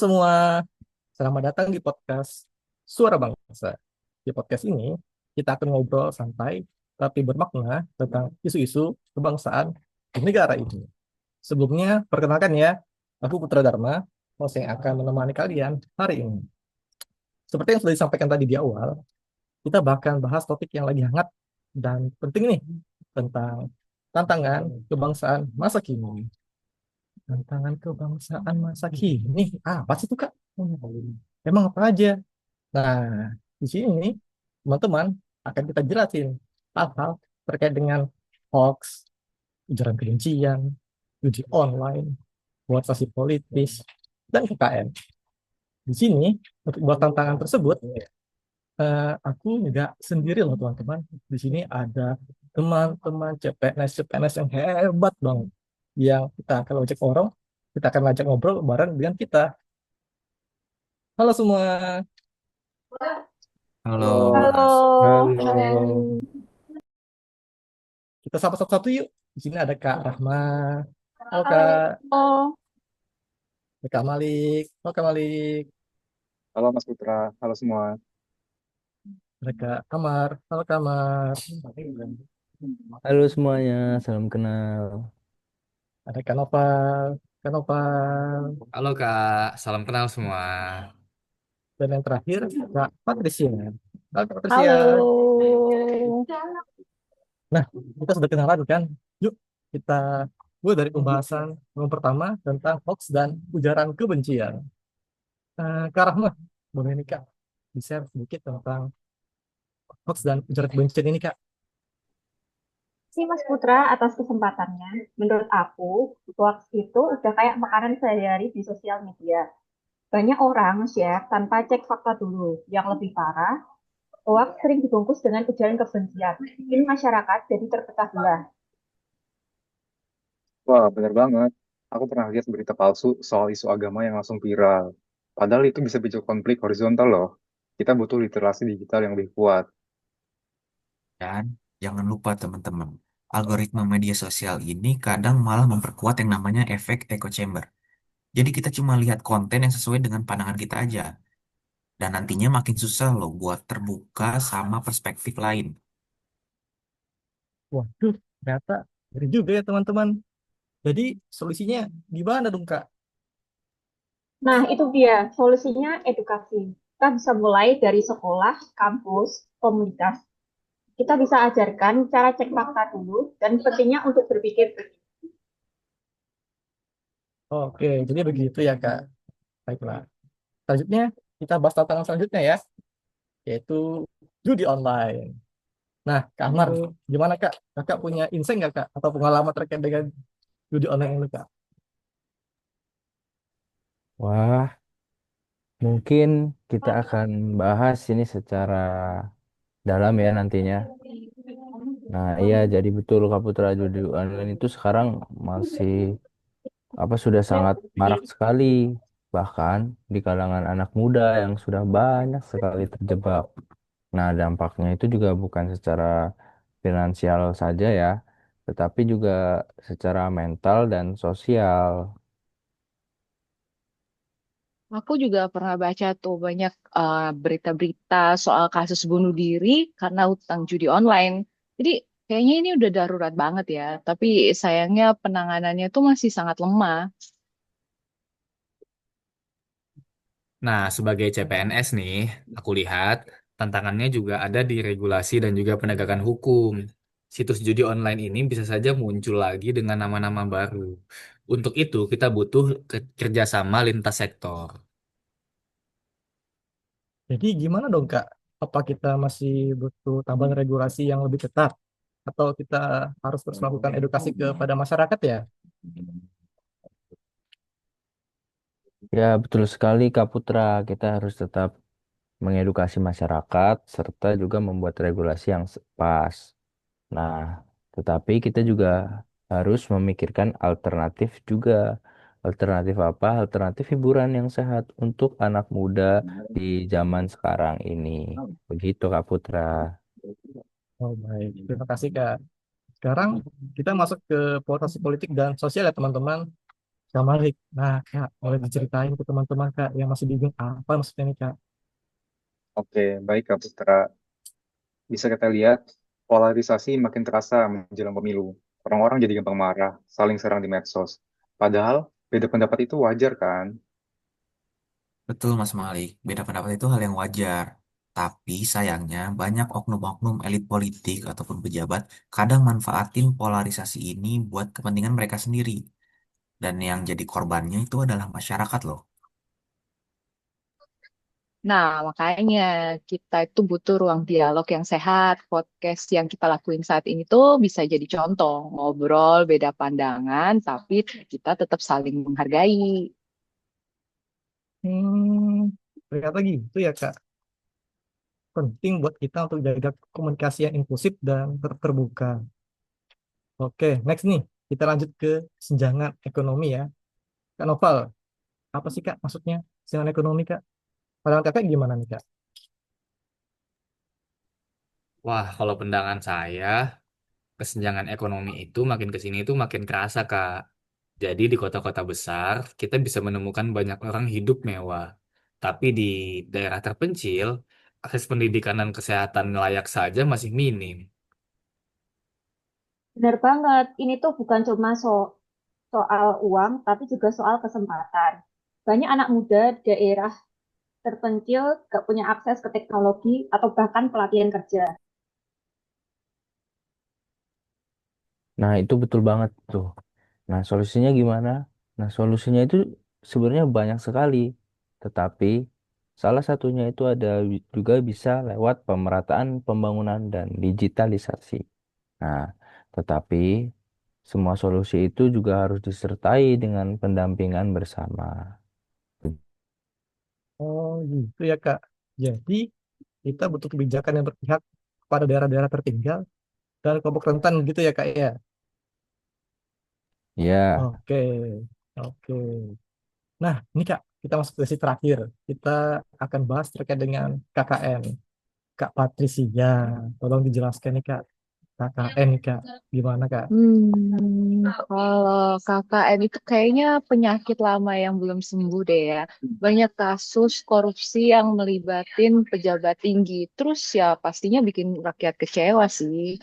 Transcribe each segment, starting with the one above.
Semua, selamat datang di podcast Suara Bangsa. Di podcast ini, kita akan ngobrol santai tapi bermakna tentang isu-isu kebangsaan di negara ini. Sebelumnya, perkenalkan ya, aku Putra Dharma, host yang akan menemani kalian hari ini. Seperti yang sudah disampaikan tadi di awal, kita bahkan bahas topik yang lagi hangat dan penting nih, tentang tantangan kebangsaan masa kini. Tantangan kebangsaan masa kini, apa sih itu Kak? Emang apa aja? Nah, di sini nih, teman-teman akan kita jelasin hal-hal terkait dengan hoax, ujaran kebencian, uji online, polarisasi politis, dan KKN. Di sini, untuk buat tantangan tersebut, aku nggak sendiri loh teman-teman. Di sini ada teman-teman CPNS-CPNS yang hebat banget. Yang kita akan ajak orang, kita akan ajak ngobrol bareng dengan kita. Halo semua, Halo Mas. Halo. Halo. kita sapa satu-satu yuk. Di sini ada Kak Rahma, halo Kak, Oh, ada Kak Malik, halo Kak Malik, Halo Mas Putra, halo semua. ada Kak Kamar, halo Kamar, Halo semuanya, salam kenal. ada Kak Noval, Kak Noval, Halo Kak, salam kenal semua. dan yang terakhir Kak Patricia. Halo Kak Patricia. halo. Nah, kita sudah kenalan kan? Yuk, kita mulai dari pembahasan yang pertama tentang hoax dan ujaran kebencian. Kak Rahma, boleh nih Kak, di-share sedikit tentang hoax dan ujaran kebencian ini Kak? Si Mas Putra atas kesempatannya. Menurut aku, hoax itu udah kayak makanan sehari-hari di sosial media. Banyak orang share tanpa cek fakta dulu. Yang lebih parah, hoax sering dibungkus dengan ujaran kebencian. Bikin masyarakat jadi terpecah belah. Wah, bener banget. Aku pernah lihat berita palsu soal isu agama yang langsung viral. Padahal itu bisa picu konflik horizontal loh. Kita butuh literasi digital yang lebih kuat. Dan jangan lupa teman-teman, algoritma media sosial ini kadang malah memperkuat yang namanya efek echo chamber. Jadi kita cuma lihat konten yang sesuai dengan pandangan kita aja. Dan nantinya makin susah loh buat terbuka sama perspektif lain. Waduh, ternyata ngeri juga ya teman-teman. Jadi solusinya gimana dong Kak? Nah, itu dia solusinya edukasi. Kita bisa mulai dari sekolah, kampus, komunitas. Kita bisa ajarkan cara cek fakta dulu dan pentingnya untuk berpikir kritis. Oke, jadi begitu ya Kak. Baiklah. Selanjutnya kita bahas tantangan selanjutnya ya, yaitu judi online. Nah, Kak Amar, gimana Kak? Kakak punya insight nggak Kak? Atau pengalaman terkait dengan judi online ini Kak? Wah, mungkin kita akan bahas ini secara dalam ya nantinya. Nah, iya jadi betul Kak Putra, judi online itu sekarang masih sudah sangat marak sekali, bahkan di kalangan anak muda yang sudah banyak sekali terjebak. Nah, dampaknya itu juga bukan secara finansial saja ya, tetapi juga secara mental dan sosial. Aku juga pernah baca tuh banyak berita-berita soal kasus bunuh diri karena utang judi online. Jadi kayaknya ini udah darurat banget ya. Tapi sayangnya penanganannya tuh masih sangat lemah. Nah, sebagai CPNS nih, aku lihat tantangannya juga ada di regulasi dan juga penegakan hukum. Situs judi online ini bisa saja muncul lagi dengan nama-nama baru. Untuk itu, kita butuh kerjasama lintas sektor. Jadi gimana dong Kak? Apa kita masih butuh tambahan regulasi yang lebih ketat? Atau kita harus terus melakukan edukasi kepada masyarakat ya? Ya, betul sekali Kak Putra. Kita harus tetap mengedukasi masyarakat serta juga membuat regulasi yang pas. Nah, tetapi kita juga harus memikirkan alternatif juga. Alternatif apa? Alternatif hiburan yang sehat untuk anak muda di zaman sekarang ini. Begitu Kak Putra. Oh baik, terima kasih Kak. Sekarang kita masuk ke polarisasi politik dan sosial ya teman-teman. Kak Malik. Nah, Kak, boleh diceritain ke teman-teman Kak yang masih bingung apa maksudnya nih Kak? Oke, baik Kak Putra. Bisa kita lihat polarisasi makin terasa menjelang pemilu. Orang-orang jadi gampang marah, saling serang di medsos. Padahal beda pendapat itu wajar kan? Betul, Mas Malik. Beda pendapat itu hal yang wajar. Tapi sayangnya banyak oknum-oknum elit politik ataupun pejabat kadang manfaatin polarisasi ini buat kepentingan mereka sendiri. Dan yang jadi korbannya itu adalah masyarakat loh. Nah, makanya kita itu butuh ruang dialog yang sehat. Podcast yang kita lakuin saat ini tuh bisa jadi contoh. Ngobrol beda pandangan, tapi kita tetap saling menghargai. Ternyata gitu ya Kak. Penting buat kita untuk jaga komunikasi yang inklusif dan terbuka. Oke, next nih. Kita lanjut ke senjangan ekonomi ya. Kak Noval, apa sih Kak maksudnya senjangan ekonomi Kak? Pandangan Kakak gimana nih Kak? Wah, kalau pandangan saya, kesenjangan ekonomi itu makin ke sini itu makin kerasa, Kak. Jadi di kota-kota besar, kita bisa menemukan banyak orang hidup mewah. Tapi di daerah terpencil, akses pendidikan dan kesehatan layak saja masih minim. Benar banget. Ini tuh bukan cuma soal uang, tapi juga soal kesempatan. Banyak anak muda di daerah terpencil gak punya akses ke teknologi atau bahkan pelatihan kerja. Nah, itu betul banget tuh. Nah, solusinya gimana? Nah, solusinya itu sebenarnya banyak sekali. Tetapi salah satunya itu ada juga bisa lewat pemerataan pembangunan dan digitalisasi. Nah, tetapi semua solusi itu juga harus disertai dengan pendampingan bersama. Oh gitu ya Kak. Jadi kita butuh kebijakan yang berpihak pada daerah-daerah tertinggal dan kelompok rentan gitu ya Kak ya. Ya, Oke, oke. Nah, ini Kak, kita masuk ke sesi terakhir. Kita akan bahas terkait dengan KKN. Kak Patricia, tolong dijelaskan nih Kak. KKN nih Kak, gimana Kak? Kalau KKN itu kayaknya penyakit lama yang belum sembuh deh ya. Banyak kasus korupsi yang melibatin pejabat tinggi. Terus ya pastinya bikin rakyat kecewa sih.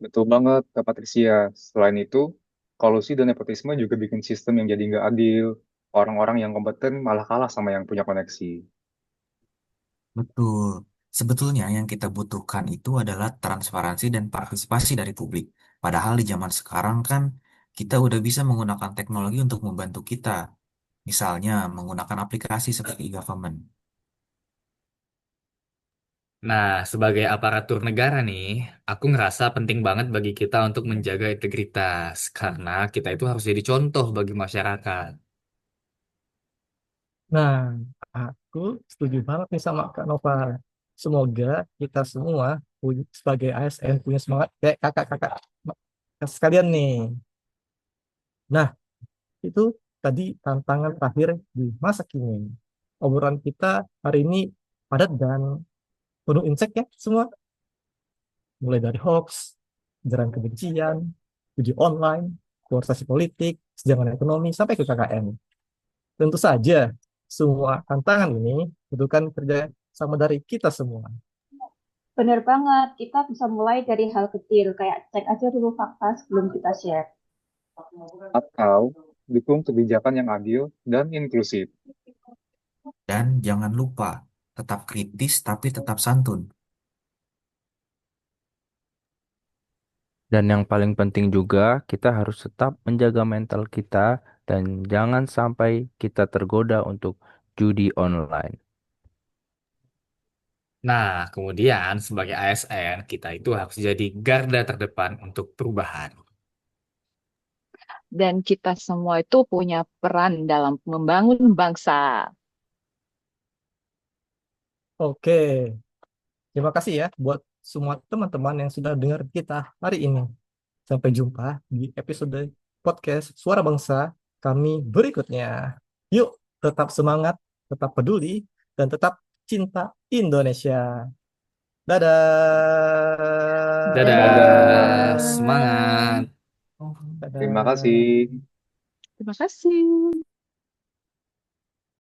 Betul banget, Kak Patricia. Selain itu, kolusi dan nepotisme juga bikin sistem yang jadi nggak adil. Orang-orang yang kompeten malah kalah sama yang punya koneksi. Betul. Sebetulnya yang kita butuhkan itu adalah transparansi dan partisipasi dari publik. Padahal di zaman sekarang kan kita udah bisa menggunakan teknologi untuk membantu kita. Misalnya menggunakan aplikasi seperti e-government. Nah, sebagai aparatur negara nih, aku ngerasa penting banget bagi kita untuk menjaga integritas. Karena kita itu harus jadi contoh bagi masyarakat. Nah, aku setuju banget nih sama Kak Nova. Semoga kita semua sebagai ASN punya semangat kayak kakak-kakak sekalian nih. Nah, itu tadi tantangan terakhir di masa kini. Obrolan kita hari ini padat dan penuh insight ya semua. Mulai dari hoax, ujaran kebencian, judi online, polarisasi politik, kesenjangan ekonomi, sampai ke KKN. Tentu saja, semua tantangan ini butuhkan kerja sama dari kita semua. Benar banget, kita bisa mulai dari hal kecil, kayak cek aja dulu fakta sebelum kita share. Atau dukung kebijakan yang adil dan inklusif. Dan jangan lupa, tetap kritis tapi tetap santun. dan yang paling penting juga kita harus tetap menjaga mental kita dan jangan sampai kita tergoda untuk judi online. Nah, kemudian sebagai ASN, kita itu harus jadi garda terdepan untuk perubahan. Dan kita semua itu punya peran dalam membangun bangsa. Oke, terima kasih ya buat semua teman-teman yang sudah dengar kita hari ini. Sampai jumpa di episode podcast Suara Bangsa kami berikutnya. Yuk, tetap semangat, tetap peduli, dan tetap cinta Indonesia. Dadah. Dadah, Dadah. semangat. Terima Dadah. kasih. Terima kasih.